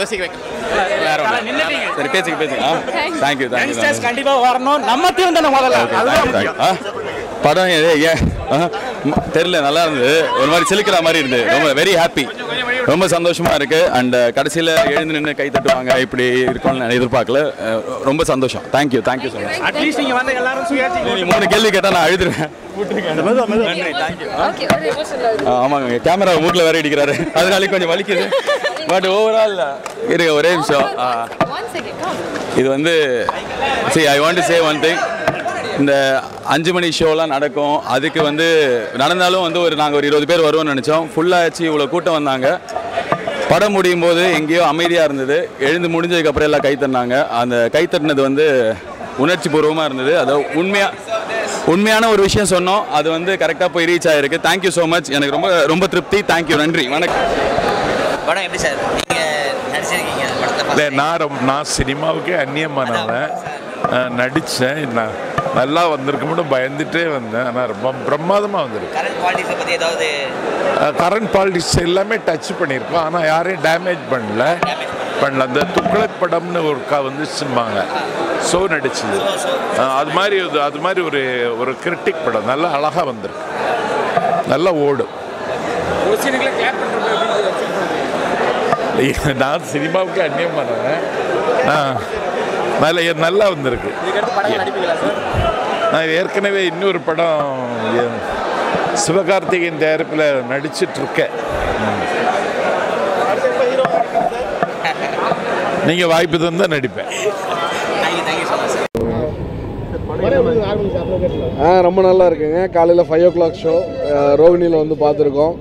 யோசிக்க வைக்கணும். சரி பேசுங்க. தேங்க்யூ. கண்டிப்பாக வரணும். நம்ம டீம் தானே முதல்ல. படம் தெரியல, நல்லா இருந்தது. ஒரு மாதிரி சிலுக்கிற மாதிரி இருந்தது. ரொம்ப வெரி ஹாப்பி, ரொம்ப சந்தோஷமா இருக்கு. அண்ட் கடைசியில் எழுந்து நின்று கை தட்டுவாங்க இப்படி இருக்கும்னு நான் எதிர்பார்க்கல. ரொம்ப சந்தோஷம். Thank you so much. அட்லீஸ்ட் நீங்கள் வந்து எல்லாரும் நீ 3 கேள்வி கேட்டால் நான் அழுதுருவேன். நன்றி, தேங்க்யூ. ஆமாங்க, கேமரா மூக்கில் வேற அடிக்கிறாரு, அதனால கொஞ்சம் வலிக்குது. பட் ஓவரால் இருக்க ஒரே விஷயம் இது வந்து I want to say one thing. இந்த 5 மணி ஷோலாம் நடக்கும். அதுக்கு வந்து நடந்தாலும் வந்து நாங்கள் ஒரு 20 பேர் வருவோம்னு நினச்சோம். ஃபுல்லாகிடுச்சு. இவ்வளோ கூட்டம் வந்தாங்க. படம் முடியும் போது எங்கேயோ அமைதியாக இருந்தது. எழுந்து முடிஞ்சதுக்கப்புறம் எல்லாம் கை தட்டினாங்க. அந்த கை தட்டினது வந்து உணர்ச்சி பூர்வமாக இருந்தது. அது உண்மையான ஒரு விஷயம் சொன்னோம். அது வந்து கரெக்டாக போய் ரீச் ஆகிருக்கு. Thank you so much. எனக்கு ரொம்ப ரொம்ப திருப்தி. தேங்க்யூ, நன்றி, வணக்கம். படம் எப்படி சார் நீங்கள் நடிச்சிருக்கீங்க? இல்லை, நான் சினிமாவுக்கே அந்நியமானவன். நடித்தேன். நான் நல்லா வந்திருக்கும்னு பயந்துட்டே வந்தேன். ஆனால் ரொம்ப பிரமாதமாக வந்திருக்கு. கரண்ட் பாலிடிக்ஸ் எல்லாமே டச் பண்ணியிருக்கோம். ஆனால் யாரையும் டேமேஜ் பண்ணல. அந்த துக்ளக் படம்னு ஒரு வந்துச்சும்பாங்க, ஸோ நடிச்சது. அது மாதிரி ஒரு கிரிட்டிக் படம் நல்லா அழகாக வந்திருக்கு. நல்லா ஓடும். நான் சினிமாவுக்கு அந்நியமானவன். நல்லா வந்திருக்கு. நான் ஏற்கனவே இன்னொரு படம் சிவகார்த்திகேயன் தயாரிப்பில் நடிச்சிட்ருக்கேன். நீங்கள் வாய்ப்பு தந்தால் நடிப்பேன். ரொம்ப நல்லா இருக்குங்க. காலையில் 5 o'clock ஷோ ரோகிணியில் வந்து பார்த்துருக்கோம்.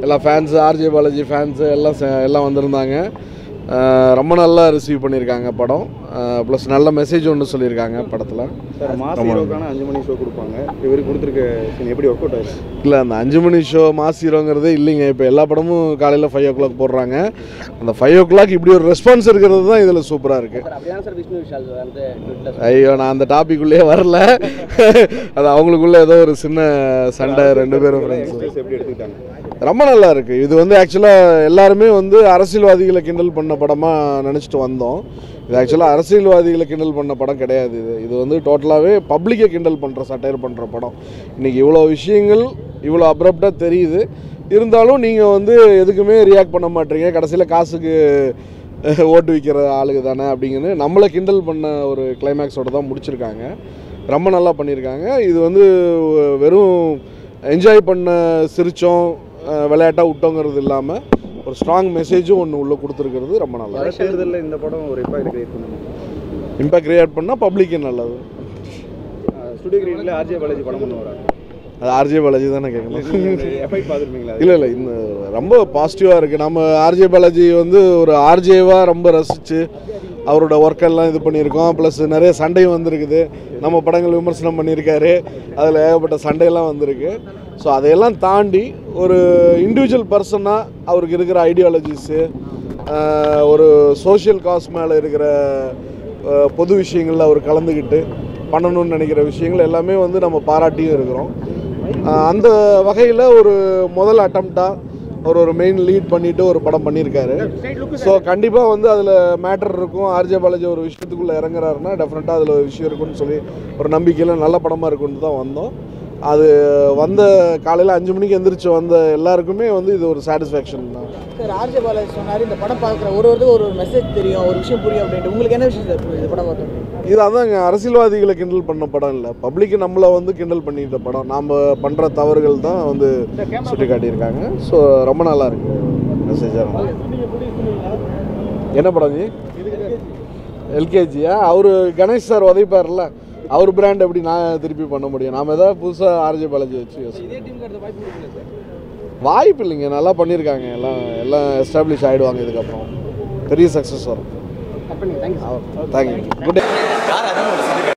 எல்லா ஃபேன்ஸு, ஆர்ஜே பாலாஜி ஃபேன்ஸு எல்லாம் வந்திருந்தாங்க. ரொம்ப நல்லா ரிசீவ் பண்ணியிருக்காங்க படம். ப்ளஸ் நல்ல மெசேஜ் ஒன்று சொல்லியிருக்காங்க படத்தில். சார், மாஸ் ஹீரோக்கான 5 மணி ஷோ கொடுப்பாங்க. இவர் கொடுத்துருக்க சீன் எப்படி ஒர்க் அவுட் ஆயிருக்கு? இல்லை, அந்த 5 மணி ஷோ மாஸ் ஹீரோங்கிறதே இல்லைங்க. இப்போ எல்லா படமும் காலையில் 5 o'clock போடுறாங்க. அந்த 5 o'clock இப்படி ஒரு ரெஸ்பான்ஸ் இருக்கிறது தான் இதில் சூப்பராக இருக்குது. ஐயோ, நான் அந்த டாபிக்குள்ளேயே வரல. அது அவங்களுக்குள்ள ஏதோ ஒரு சின்ன சண்டை, 2 பேரும் ஃப்ரெண்ட்ஸ். எப்படி எடுத்துக்கிட்டாங்க? ரொம்ப நல்லா இருக்குது. இது வந்து ஆக்சுவலாக எல்லாருமே வந்து அரசியல்வாதிகளை கிண்டல் பண்ண படமாக நினச்சிட்டு வந்தோம். இது ஆக்சுவலாக அரசியல்வாதிகளை கிண்டல் பண்ண படம் கிடையாது. இது வந்து டோட்டலாகவே பப்ளிக்கை கிண்டல் பண்ணுற, சட்டையர் பண்ணுற படம். இன்றைக்கி இவ்வளோ விஷயங்கள் இவ்வளோ அப்ரப்டாக தெரியுது. இருந்தாலும் நீங்கள் வந்து எதுக்குமே ரியாக்ட் பண்ண மாட்டீங்க. கடைசியில் காசுக்கு ஓட்டு விற்கிற ஆளுக்கு தானே அப்படிங்கன்னு நம்மளை கிண்டல் பண்ண ஒரு கிளைமேக்ஸோடு தான் முடிச்சிருக்காங்க. ரொம்ப நல்லா பண்ணியிருக்காங்க. இது வந்து வெறும் என்ஜாய் பண்ண சிரித்தோம் விளையாட்டாக விட்டோங்கிறது இல்லாமல் ஒரு ஸ்ட்ராங் மெசேஜும் ஒன்று உள்ளே கொடுத்துருக்கிறது ரொம்ப நல்லா. தேர்தலில் இந்த படம் ஒரு இம்பாக்ட் கிரியேட் பண்ணால் பப்ளிக்கு நல்லது. ஸ்டுடியோ கிரியேட்டில் ஆர்ஜே பாலாஜி படம் பண்ணுவாரா? அது ஆர்ஜே பாலாஜி தானே கேட்கணும். எஃபெக்ட் பார்த்துருப்பீங்களா? இல்லை, இந்த ரொம்ப பாசிட்டிவாக இருக்குது. நம்ம ஆர்ஜே பாலாஜி வந்து ஒரு ஆர்ஜேவாக ரொம்ப ரசித்து அவரோட ஒர்க்கெல்லாம் இது பண்ணியிருக்கோம். ப்ளஸ் நிறைய சண்டையும் வந்திருக்குது. நம்ம படங்கள் விமர்சனம் பண்ணியிருக்காரு. அதில் ஏகப்பட்ட சண்டையெல்லாம் வந்திருக்கு. ஸோ அதையெல்லாம் தாண்டி ஒரு இண்டிவிஜுவல் பர்சனாக அவருக்கு இருக்கிற ஐடியாலஜிஸு, ஒரு சோஷியல் காஸ் மேலே இருக்கிற பொது விஷயங்களில் அவர் கலந்துக்கிட்டு பண்ணணும்னு நினைக்கிற விஷயங்கள் எல்லாமே வந்து நம்ம பாராட்டியும் இருக்கிறோம். அந்த வகையில் ஒரு முதல் அட்டம்ப்டாக ஒரு மெயின் லீட் பண்ணிவிட்டு ஒரு படம் பண்ணியிருக்காரு. ஸோ கண்டிப்பாக வந்து அதில் மேட்டர் இருக்கும். ஆர்ஜே பாலாஜி ஒரு விஷயத்துக்குள்ளே இறங்குறாருன்னா டெஃபினட்டாக அதில் ஒரு விஷயம் இருக்குன்னு சொல்லி ஒரு நம்பிக்கையில் நல்ல படமாக இருக்குன்னு தான் வந்தோம். அது வந்த காலையில் 5 மணிக்கு எந்திரிச்சு வந்த எல்லாருக்குமே வந்து இது ஒரு சாட்டிஸ்ஃபேக்ஷன் தான். சார், ஆர்ஜே பாலாஜி சொன்னார் இந்த படம் பார்க்குற ஒருவருக்கு ஒரு மெசேஜ் தெரியும், ஒரு விஷயம் புரியும் அப்படின்ட்டு. உங்களுக்கு என்ன விஷயம் சார் இந்த படம் பார்த்தோம்? இது அதாங்க, அரசியல்வாதிகளை கிண்டல் பண்ண படம் இல்லை, பப்ளிக்கு நம்மளை வந்து கிண்டல் பண்ணிட்ட படம். நாம் பண்ணுற தவறுகள் தான் வந்து சுட்டி காட்டியிருக்காங்க. ஸோ ரொம்ப நல்லா இருக்கு மெசேஜாக. என்ன படம் ஜி? எல்கேஜியா? அவர் கணேஷ் சார் உதைப்பார்ல, அவர் பிராண்ட் எப்படி நான் திருப்பி பண்ண முடியும்? நாம் ஏதாவது புதுசாக ஆர்ஜே பாலாஜி வச்சு வாய்ப்பு இல்லைங்க. நல்லா பண்ணியிருக்காங்க. எல்லாம் எஸ்டாப்ளிஷ் ஆகிடுவாங்க. இதுக்கப்புறம் பெரிய சக்ஸஸ் வரும். தேங்க்யூ. Good day.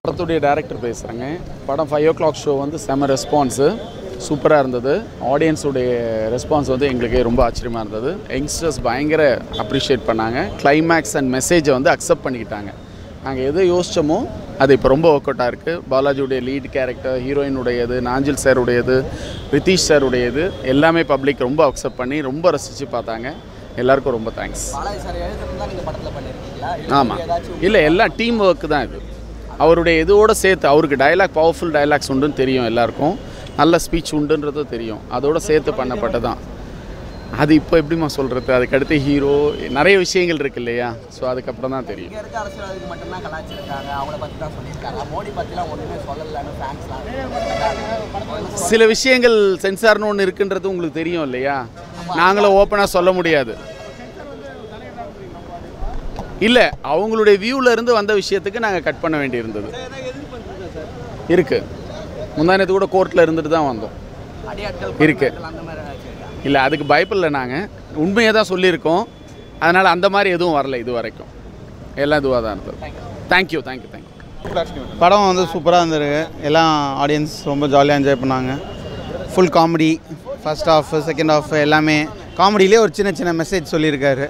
படத்துடைய டைரக்டர் பேசுகிறேங்க. படம் 5 o'clock ஷோ வந்து செம ரெஸ்பான்ஸு சூப்பராக இருந்தது. ஆடியன்ஸுடைய ரெஸ்பான்ஸ் வந்து எங்களுக்கு ரொம்ப ஆச்சரியமாக இருந்தது. யங்ஸ்டர்ஸ் பயங்கர அப்ரிஷியேட் பண்ணாங்க. கிளைமேக்ஸ் அண்ட் மெசேஜை வந்து அக்செப்ட் பண்ணிக்கிட்டாங்க. நாங்கள் எதை யோசித்தோமோ அது இப்போ ரொம்ப ஒர்க் அவுட்டாக இருக்குது. பாலாஜியுடைய லீட் கேரக்டர், ஹீரோயினுடையது, நாஞ்சில் சாருடையது, ரித்தீஷ் சாருடையது எல்லாமே பப்ளிக் ரொம்ப அக்செப்ட் பண்ணி ரொம்ப ரசித்து பார்த்தாங்க. எல்லாருக்கும் ரொம்ப தேங்க்ஸ். பாலாஜி சார் எழுதுறது தான் நீங்கள் படத்தில் பண்ணியிருக்கீங்களா? ஆமாம், இல்லை எல்லாம் டீம் ஒர்க்கு தான் இது. அவருடைய இதோடு சேர்த்து அவருக்கு டைலாக் பவர்ஃபுல் டைலாக்ஸ் உண்டுன்னு தெரியும், எல்லாருக்கும் நல்ல ஸ்பீச் உண்டுன்றது தெரியும், அதோடு சேர்த்து பண்ணப்பட்டு தான். அது இப்போ எப்படிமா சொல்கிறது, அதுக்கடுத்து ஹீரோ நிறைய விஷயங்கள் இருக்குது இல்லையா, ஸோ அதுக்கப்புறம் தான் தெரியும். இங்கே இருக்க அரசியல்வாதிக்கு மட்டும்தான் கலாச்சிருக்காங்க, அவங்கள பற்றி தான் சொல்லியிருக்காங்க. மோடி பற்றிலாம் ஒன்றுமே சொல்லலைன்னு ஃபேன்ஸ்லாம். சில விஷயங்கள் சென்சார்னு ஒன்று இருக்குன்றது உங்களுக்கு தெரியும் இல்லையா, நாங்களும் ஓப்பனாக சொல்ல முடியாது. இல்லை, அவங்களுடைய வியூவில் இருந்து வந்த விஷயத்துக்கு நாங்கள் கட் பண்ண வேண்டியிருந்தது இருக்குது. முந்தானத்து கூட கோர்ட்டில் இருந்துட்டு தான் வந்தோம் இருக்குது. இல்லை, அதுக்கு பயப்படல, நாங்கள் உண்மையை தான் சொல்லியிருக்கோம். அதனால் அந்த மாதிரி எதுவும் வரல இது வரைக்கும், எல்லாம் இதுவாக தான் இருந்தது. தேங்க்யூ. படம் வந்து சூப்பராக இருந்திருக்கு. எல்லாம் ஆடியன்ஸ் ரொம்ப ஜாலியாக என்ஜாய் பண்ணாங்க. Full comedy, first half second half எல்லாமே காமெடியிலே ஒரு சின்ன சின்ன மெசேஜ் சொல்லியிருக்காரு,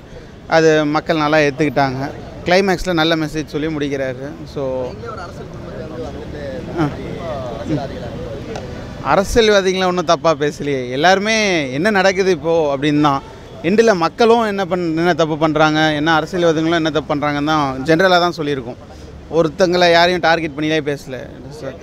அது மக்கள் நல்லா ஏற்றுக்கிட்டாங்க. கிளைமேக்ஸில் நல்ல மெசேஜ் சொல்லி முடிக்கிறாரு. ஸோ அரசியல்வாதிகளை ஒன்றும் தப்பாக பேசலையே, எல்லாருமே என்ன நடக்குது இப்போது அப்படின்னு தான். எண்டில் மக்களும் என்ன தப்பு பண்ணுறாங்க, என்ன அரசியல்வாதிகளும் என்ன தப்பு பண்ணுறாங்கன்னு தான் ஜென்ரலாக தான் சொல்லியிருக்கோம். ஒருத்தங்களை யாரையும் டார்கெட் பண்ணியே பேசலை சார்.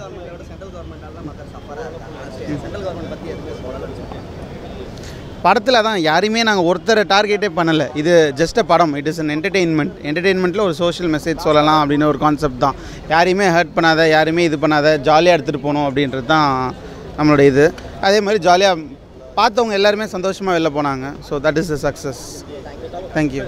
படத்தில் தான் யாரையுமே நாங்கள் ஒருத்தரை டார்கெட்டே பண்ணலை. இது ஜஸ்ட் படம், இட் இஸ் அன் என்டர்டெயின்மெண்ட்டில் ஒரு சோஷியல் மெசேஜ் சொல்லலாம் அப்படின்னு ஒரு கான்செப்ட் தான். யாரையுமே ஹர்ட் பண்ணாத, யாரையுமே இது பண்ணாத, ஜாலியாக எடுத்துகிட்டு போகணும் அப்படின்றது தான் நம்மளுடைய இது. அதே மாதிரி ஜாலியாக பார்த்தவங்க எல்லாருமே சந்தோஷமாக வெளில போனாங்க. So that is the success. Thank you.